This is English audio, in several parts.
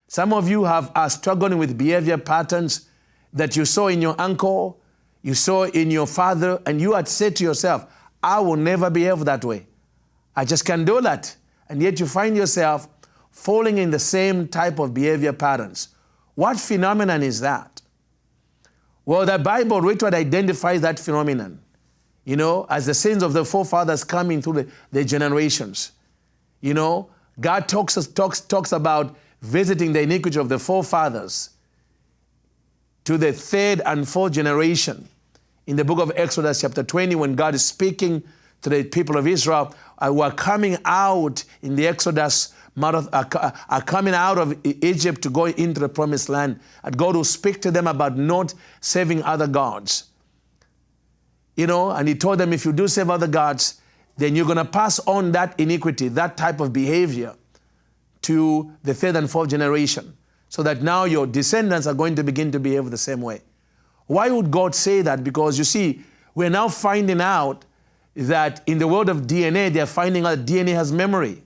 Some of you are struggling with behavior patterns that you saw in your uncle, you saw in your father, and you had said to yourself, I will never behave that way. I just can't do that. And yet you find yourself falling in the same type of behavior patterns. What phenomenon is that? Well, the Bible literally identifies that phenomenon, you know, as the sins of the forefathers coming through the generations. You know, God talks about visiting the iniquity of the forefathers to the third and fourth generation. In the book of Exodus chapter 20, when God is speaking to the people of Israel who are coming out in the Exodus, are coming out of Egypt to go into the promised land, and God will speak to them about not serving other gods. You know, and he told them, if you do serve other gods, then you're going to pass on that iniquity, that type of behavior, to the third and fourth generation, so that now your descendants are going to begin to behave the same way. Why would God say that? Because you see, we're now finding out that in the world of DNA, they're finding out that DNA has memory.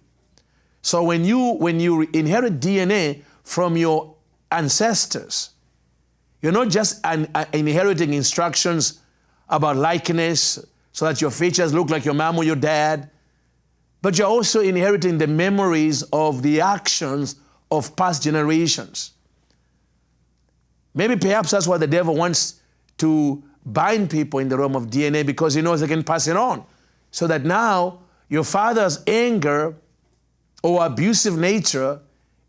So when you inherit DNA from your ancestors, you're not just inheriting instructions about likeness so that your features look like your mom or your dad, but you're also inheriting the memories of the actions of past generations. Maybe perhaps that's why the devil wants to bind people in the realm of DNA, because he knows they can pass it on. So that now your father's anger or abusive nature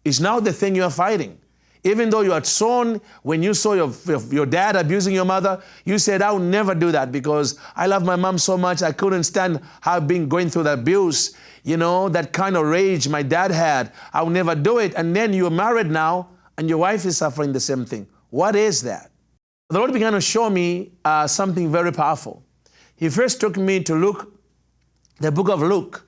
is now the thing you are fighting. Even though you had sown, when you saw your dad abusing your mother, you said, I will never do that because I love my mom so much. I couldn't stand going through the abuse, you know, that kind of rage my dad had. I will never do it. And then you're married now and your wife is suffering the same thing. What is that? The Lord began to show me something very powerful. He first took me to the book of Luke,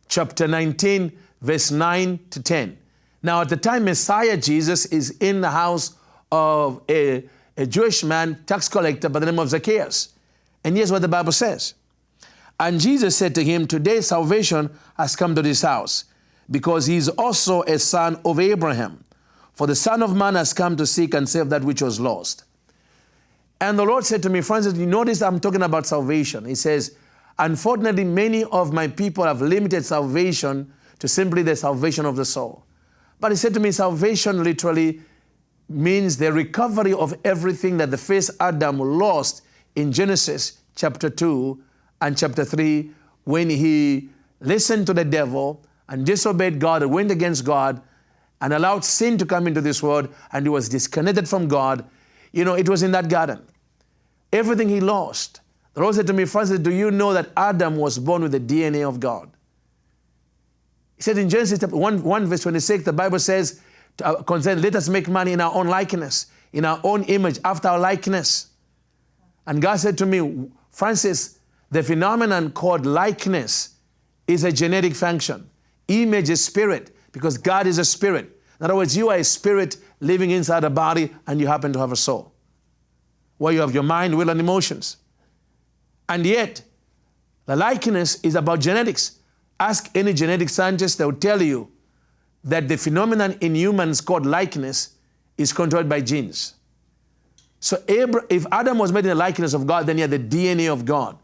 chapter 19, verse 9 to 10. Now, at the time, Messiah Jesus is in the house of a Jewish man, tax collector by the name of Zacchaeus. And here's what the Bible says. And Jesus said to him, today salvation has come to this house, because he is also a son of Abraham. For the Son of Man has come to seek and save that which was lost. And the Lord said to me, Francis, you notice I'm talking about salvation. He says, unfortunately, many of my people have limited salvation to simply the salvation of the soul. But he said to me, salvation literally means the recovery of everything that the first Adam lost in Genesis chapter 2 and chapter 3, when he listened to the devil and disobeyed God and went against God and allowed sin to come into this world, and he was disconnected from God. You know, it was in that garden. Everything he lost. The Lord said to me, Francis, do you know that Adam was born with the DNA of God? He said in Genesis 1 verse 26, the Bible says, let us make man in our own likeness, in our own image, after our likeness. And God said to me, Francis, the phenomenon called likeness is a genetic function. Image is spirit, because God is a spirit. In other words, you are a spirit living inside a body, and you happen to have a soul, where you have your mind, will, and emotions. And yet, the likeness is about genetics. Ask any genetic scientist, they will tell you that the phenomenon in humans called likeness is controlled by genes. So if Adam was made in the likeness of God, then he had the DNA of God.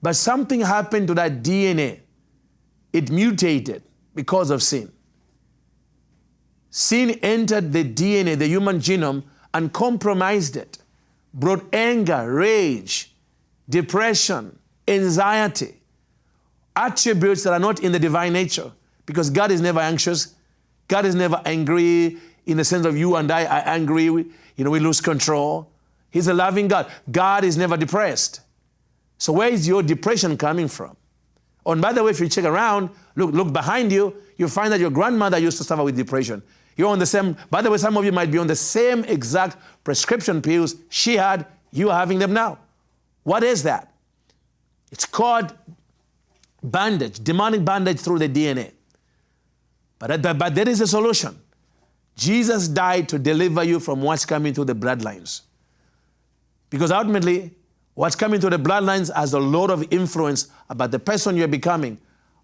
But something happened to that DNA. It mutated because of sin. Sin entered the DNA, the human genome, and compromised it. Brought anger, rage, depression, anxiety, attributes that are not in the divine nature, because God is never anxious. God is never angry in the sense of you and I are angry. We lose control. He's a loving God. God is never depressed. So where is your depression coming from? Oh, and by the way, if you check around, look behind you, you find that your grandmother used to suffer with depression. You're on the same, by the way, some of you might be on the same exact prescription pills she had, you are having them now. What is that? It's called bondage, demonic bondage through the DNA. But there is a solution. Jesus died to deliver you from what's coming through the bloodlines. Because ultimately, what's coming through the bloodlines has a lot of influence about the person you're becoming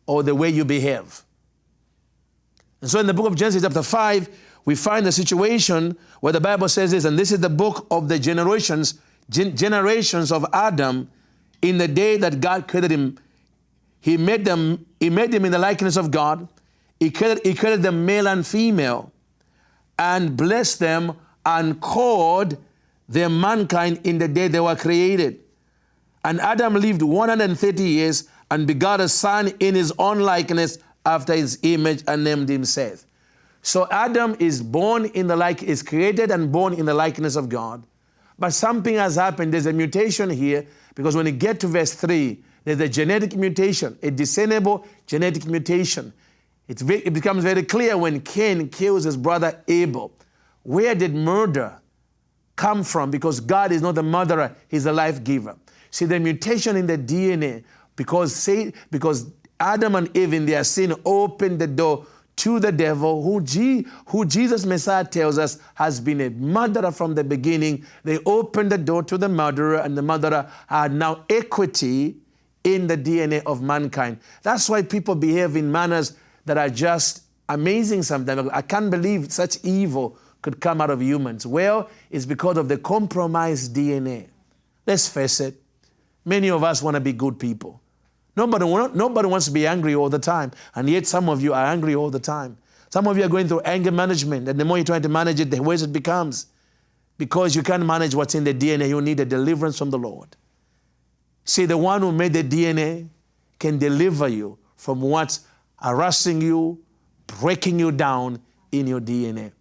or the way you behave. And so in the book of Genesis chapter 5, we find a situation where the Bible says this, and this is the book of the generations of Adam. In the day that God created him, He made him in the likeness of God. He created them male and female, and blessed them and called them mankind in the day they were created. And Adam lived 130 years and begot a son in his own likeness after his image and named him Seth. So Adam is created and born in the likeness of God. But something has happened. There's a mutation here, because when you get to verse 3, there's a genetic mutation, a discernible genetic mutation. It becomes very clear when Cain kills his brother Abel. Where did murder come from? Because God is not a murderer, He's a life giver. See, the mutation in the DNA, because Adam and Eve in their sin opened the door to the devil, who Jesus Messiah tells us has been a murderer from the beginning. They opened the door to the murderer, and the murderer had now equity in the DNA of mankind. That's why people behave in manners that are just amazing sometimes. I can't believe such evil could come out of humans. Well, it's because of the compromised DNA. Let's face it. Many of us want to be good people. Nobody wants to be angry all the time. And yet some of you are angry all the time. Some of you are going through anger management. And the more you're trying to manage it, the worse it becomes. Because you can't manage what's in the DNA. You need a deliverance from the Lord. See, the one who made the DNA can deliver you from what's harassing you, breaking you down in your DNA.